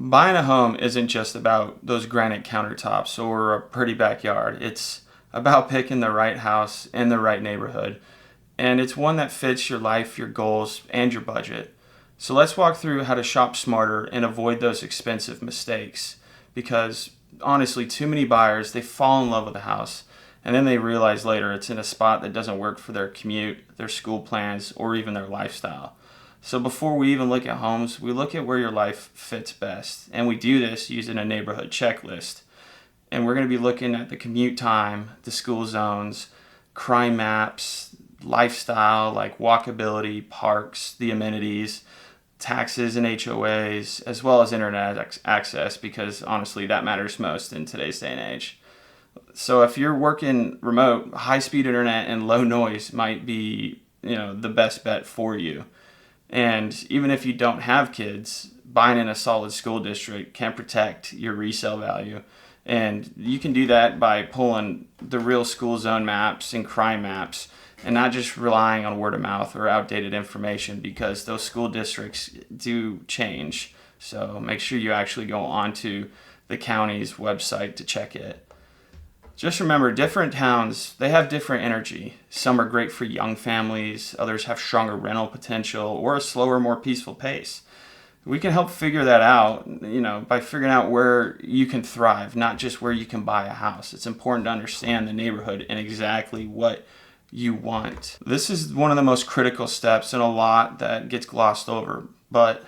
Buying a home isn't just about those granite countertops or a pretty backyard. It's about picking the right house in the right neighborhood. And it's one that fits your life, your goals, and your budget. So let's walk through how to shop smarter and avoid those expensive mistakes. Because honestly, too many buyers, they fall in love with a house and then they realize later it's in a spot that doesn't work for their commute, their school plans, or even their lifestyle. So before we even look at homes, we look at where your life fits best. And we do this using a neighborhood checklist. And we're going to be looking at the commute time, the school zones, crime maps, lifestyle like walkability, parks, the amenities, taxes and HOAs, as well as internet access, because honestly, that matters most in today's day and age. So if you're working remote, high-speed internet and low noise might be, the best bet for you. And even if you don't have kids, buying in a solid school district can protect your resale value. And you can do that by pulling the real school zone maps and crime maps and not just relying on word of mouth or outdated information, because those school districts do change. So make sure you actually go onto the county's website to check it. Just remember, different towns, they have different energy. Some are great for young families, others have stronger rental potential or a slower, more peaceful pace. We can help figure that out, by figuring out where you can thrive, not just where you can buy a house. It's important to understand the neighborhood and exactly what you want. This is one of the most critical steps and a lot that gets glossed over, but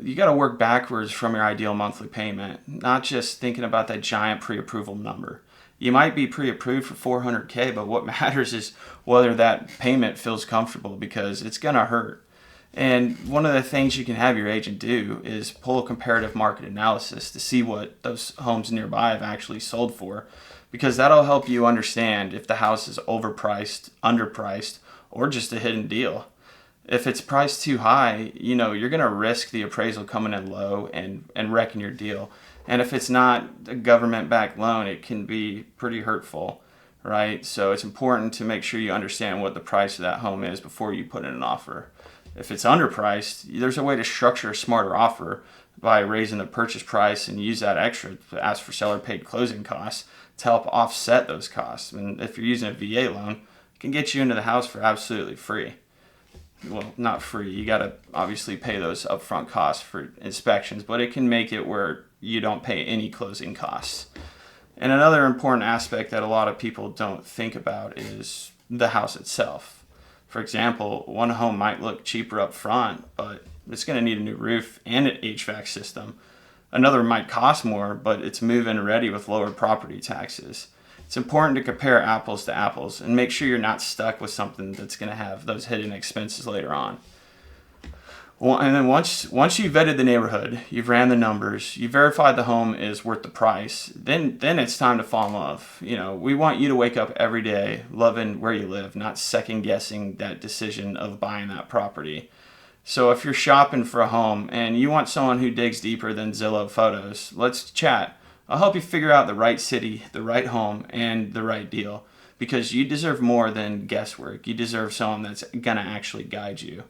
you got to work backwards from your ideal monthly payment, not just thinking about that giant pre-approval number. You might be pre-approved for $400K, but what matters is whether that payment feels comfortable, because it's going to hurt. And one of the things you can have your agent do is pull a comparative market analysis to see what those homes nearby have actually sold for, because that'll help you understand if the house is overpriced, underpriced, or just a hidden deal. If it's priced too high, you're going to risk the appraisal coming in low and wrecking your deal. And if it's not a government-backed loan, it can be pretty hurtful, right? So it's important to make sure you understand what the price of that home is before you put in an offer. If it's underpriced, there's a way to structure a smarter offer by raising the purchase price and use that extra to ask for seller-paid closing costs to help offset those costs. And if you're using a VA loan, it can get you into the house for absolutely free. Well, not free. You got to obviously pay those upfront costs for inspections, but it can make it where you don't pay any closing costs. And another important aspect that a lot of people don't think about is the house itself. For example, one home might look cheaper up front, but it's going to need a new roof and an HVAC system. Another might cost more, but it's move-in ready with lower property taxes. It's important to compare apples to apples and make sure you're not stuck with something that's going to have those hidden expenses later on. Well, and then once you've vetted the neighborhood, you've ran the numbers, you verified the home is worth the price, then it's time to fall in love. We want you to wake up every day loving where you live, not second guessing that decision of buying that property. So if you're shopping for a home and you want someone who digs deeper than Zillow photos, let's chat. I'll help you figure out the right city, the right home, and the right deal, because you deserve more than guesswork. You deserve someone that's going to actually guide you.